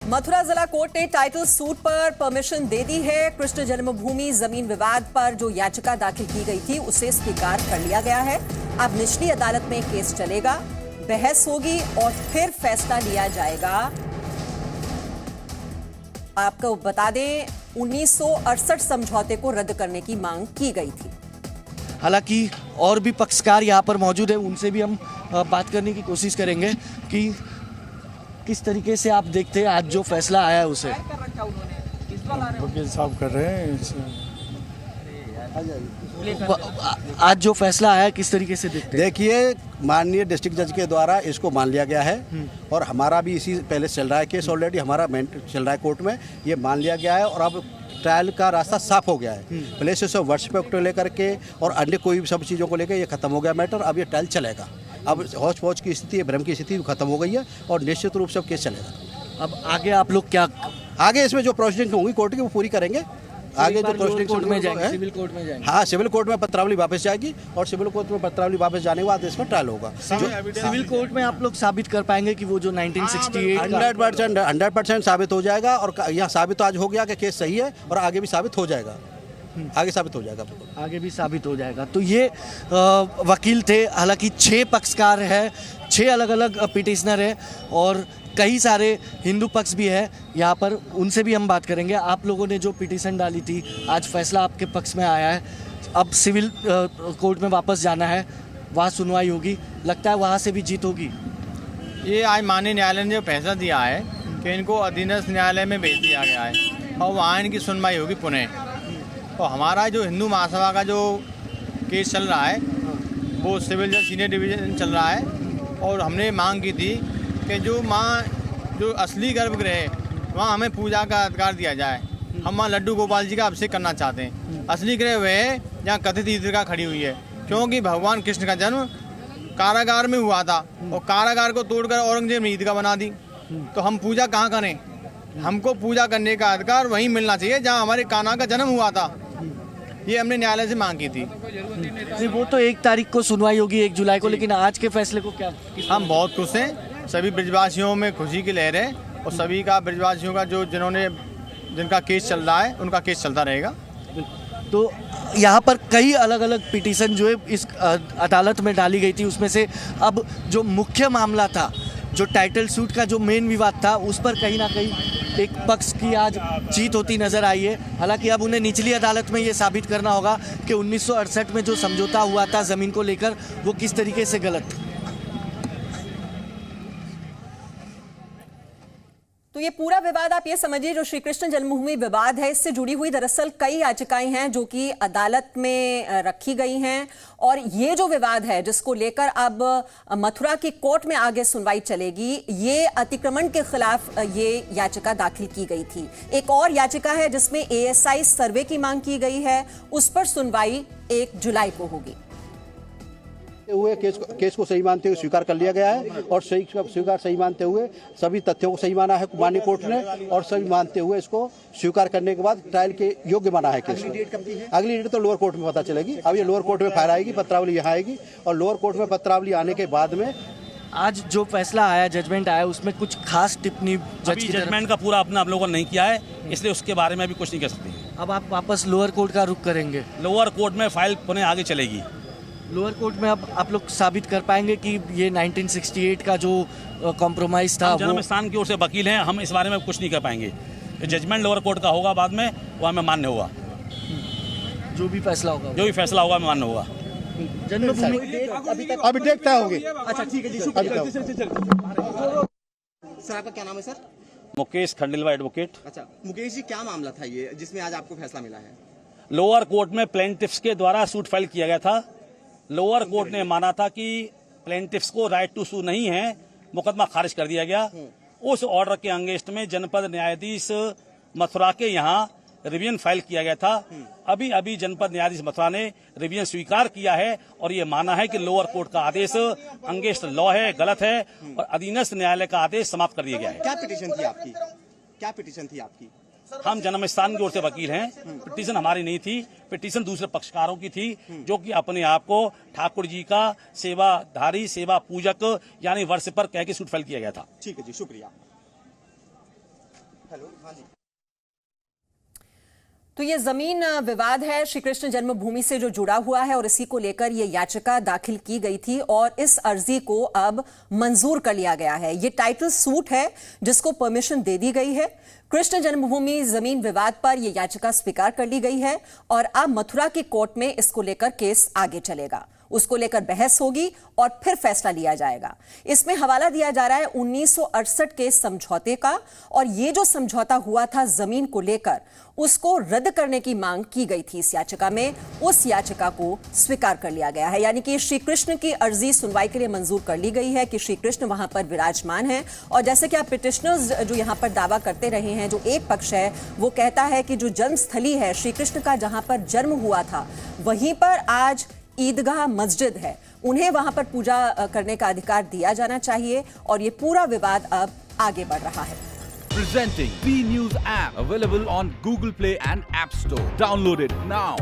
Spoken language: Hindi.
मथुरा जिला कोर्ट ने टाइटल सूट पर परमिशन दे दी है। कृष्ण जन्मभूमि जमीन विवाद पर जो याचिका दाखिल की गई थी उसे स्वीकार कर लिया गया है। अब निचली अदालत में केस चलेगा, बहस होगी और फिर फैसला लिया जाएगा। आपको बता दें 1968 समझौते को रद्द करने की मांग की गई थी। हालांकि और भी पक्षकार यहाँ पर मौजूद है, उनसे भी हम बात करने की कोशिश करेंगे कि किस तरीके से आप देखते हैं आज जो फैसला आया है उसे। वकील साहब कर रहे हैं आज जो फैसला आया है किस तरीके से देखते हैं? देखिए, माननीय डिस्ट्रिक्ट जज के द्वारा इसको मान लिया गया है और हमारा भी इसी पहले चल रहा है केस, ऑलरेडी हमारा चल रहा है कोर्ट में, ये मान लिया गया है और अब ट्रायल का रास्ता साफ हो गया है। प्लेसेस ऑफ वर्शिप को लेकर के और अन्य कोई सब चीज़ों को लेकर ये खत्म हो गया मैटर। अब ये ट्रायल चलेगा। अब हौच पौच की स्थिति, भ्रम की स्थिति खत्म हो गई है और निश्चित रूप से केस चलेगा। अब आगे आप लोग क्या आगे इसमें जो प्रोसीडिंग होंगी कोर्ट की वो पूरी करेंगे। आगे जो प्रोसीडिंग कोर्ट में जाएंगे, सिविल कोर्ट में जाएंगे। हाँ, सिविल कोर्ट में पत्रावली वापस जाएगी और सिविल कोर्ट में पत्रावली वापस जाने के बाद इसमें ट्रायल होगा। सिविल कोर्ट में आप लोग साबित कर पाएंगे कि वो जो 1968 100% साबित हो जाएगा और यहाँ साबित तो आज हो गया कि केस सही है और आगे भी साबित हो जाएगा। आगे साबित हो जाएगा, आगे भी साबित हो जाएगा। तो ये वकील थे। हालांकि 6 पक्षकार हैं, 6 अलग अलग पिटिशनर हैं और कई सारे हिंदू पक्ष भी है यहाँ पर, उनसे भी हम बात करेंगे। आप लोगों ने जो पिटीशन डाली थी, आज फैसला आपके पक्ष में आया है। अब सिविल कोर्ट में वापस जाना है, वहाँ सुनवाई होगी, लगता है वहाँ से भी जीत होगी। ये आज माननीय न्यायालय ने जो फैसला दिया है कि इनको अधीनस्थ न्यायालय में भेज दिया गया है और वहाँ इनकी सुनवाई होगी पुनः। और हमारा जो हिंदू महासभा का जो केस चल रहा है वो सिविल जज सीनियर डिवीज़न चल रहा है और हमने मांग की थी कि जो असली गर्भगृह है वहाँ हमें पूजा का अधिकार दिया जाए। हम वहाँ लड्डू गोपाल जी का अभिषेक करना चाहते हैं। असली गृह वह है जहाँ कथित ईदगाह खड़ी हुई है, क्योंकि भगवान कृष्ण का जन्म कारागार में हुआ था और कारागार को तोड़कर औरंगजेब ने ईदगाह बना दी। तो हम पूजा कहाँ करें? हमको पूजा करने का अधिकार वहीं मिलना चाहिए जहाँ हमारे कान्हा का जन्म हुआ था। ये हमने न्यायालय से मांग की थी। वो तो 1 तारीख को सुनवाई होगी, 1 जुलाई को, लेकिन आज के फैसले को क्या? हम बहुत खुश हैं। सभी ब्रजवासियों में खुशी की लहर है और सभी का ब्रजवासियों का जिनका केस चल रहा है उनका केस चलता रहेगा। तो यहाँ पर कई अलग अलग पिटीशन जो है इस अदालत में डाली गई थी, उसमें से अब जो मुख्य मामला था, जो टाइटल सूट का जो मेन विवाद था, उस पर कहीं ना कहीं एक पक्ष की आज जीत होती नजर आई है। हालांकि अब उन्हें निचली अदालत में ये साबित करना होगा कि 1968 में जो समझौता हुआ था ज़मीन को लेकर वो किस तरीके से गलत। तो ये पूरा विवाद आप ये समझिए, जो श्री कृष्ण जन्मभूमि विवाद है, इससे जुड़ी हुई दरअसल कई याचिकाएं हैं जो कि अदालत में रखी गई हैं और ये जो विवाद है जिसको लेकर अब मथुरा की कोर्ट में आगे सुनवाई चलेगी, ये अतिक्रमण के खिलाफ ये याचिका दाखिल की गई थी। एक और याचिका है जिसमें ASI सर्वे की मांग की गई है, उस पर सुनवाई 1 जुलाई को होगी। हुए केस को सही मानते हुए स्वीकार कर लिया गया है और सही मानते हुए सभी तथ्यों को सही माना है माननीय कोर्ट ने और सही मानते हुए इसको स्वीकार करने के बाद ट्रायल के योग्य माना है केस को। अगली डेट तो लोअर कोर्ट में पता चलेगी। अब ये लोअर कोर्ट में फाइल आएगी, पत्रावली यहाँ आएगी और लोअर कोर्ट में पत्रावली आने के बाद में आज जो फैसला आया, जजमेंट आया, उसमें कुछ खास टिप्पणी जजमेंट का पूरा अपना आप लोगों ने नहीं किया है, इसलिए उसके बारे में अभी कुछ नहीं कह सकते। अब आप वापस लोअर कोर्ट का रुख करेंगे? लोअर कोर्ट में फाइल पुनः आगे चलेगी। लोअर कोर्ट में अब आप लोग साबित कर पाएंगे कि ये 1968 का जो कॉम्प्रोमाइज था, जन्मस्थान की ओर से वकील हैं, हम इस बारे में कुछ नहीं कर पाएंगे। जजमेंट लोअर कोर्ट का होगा, बाद में वो हमें मान्य होगा। जो भी फैसला होगा हमें मान्य होगा। अभी डेट तय होगी। अच्छा ठीक है जी, सर आपका क्या नाम है? Sir Mukesh Khandelwal advocate. अच्छा मुकेश जी, क्या मामला था ये जिसमें आज आपको फैसला मिला है? लोअर कोर्ट में प्लेंटिफ्स के द्वारा सूट फाइल किया गया था। लोअर कोर्ट ने माना था कि प्लेंटिफ्स को राइट टू सू नहीं है, मुकदमा खारिज कर दिया गया। उस ऑर्डर के अंगेंस्ट में जनपद न्यायाधीश मथुरा के यहाँ रिवीजन फाइल किया गया था। अभी जनपद न्यायाधीश मथुरा ने रिवीजन स्वीकार किया है और ये माना है कि लोअर कोर्ट का आदेश अंगेंस्ट लॉ है, गलत है और अधीनस्थ न्यायालय का आदेश समाप्त कर दिया गया है। क्या पिटीशन थी आपकी? हम जन्मस्थान की ओर से वकील हैं। पिटीशन हमारी नहीं थी, पिटीशन दूसरे पक्षकारों की थी, जो कि अपने आप को ठाकुर जी का सेवाधारी, सेवा पूजक यानी वर्षिपर कह के सूट फाइल किया गया था। ठीक है जी, शुक्रिया। हेलो, हाँ जी। तो ये जमीन विवाद है श्री कृष्ण जन्मभूमि से जो जुड़ा हुआ है और इसी को लेकर ये याचिका दाखिल की गई थी और इस अर्जी को अब मंजूर कर लिया गया है। ये टाइटल सूट है जिसको परमिशन दे दी गई है। कृष्ण जन्मभूमि जमीन विवाद पर यह याचिका स्वीकार कर ली गई है और अब मथुरा की कोर्ट में इसको लेकर केस आगे चलेगा। उसको लेकर बहस होगी और फिर फैसला लिया जाएगा। इसमें हवाला दिया जा रहा है 1968 के समझौते का और ये जो समझौता हुआ था जमीन को लेकर उसको रद्द करने की मांग की गई थी इस याचिका में। उस याचिका को स्वीकार कर लिया गया है, यानी कि श्री कृष्ण की अर्जी सुनवाई के लिए मंजूर कर ली गई है कि श्री कृष्ण वहां पर विराजमान है। और जैसे कि आप पिटिशनर्स जो यहां पर दावा करते रहे हैं, जो एक पक्ष है वो कहता है कि जो जन्मस्थली है श्री कृष्ण का, जहां पर जन्म हुआ था, वहीं पर आज ईदगाह मस्जिद है, उन्हें वहां पर पूजा करने का अधिकार दिया जाना चाहिए और ये पूरा विवाद अब आगे बढ़ रहा है। Presenting B News app, available on Google Play and App Store. Download it now.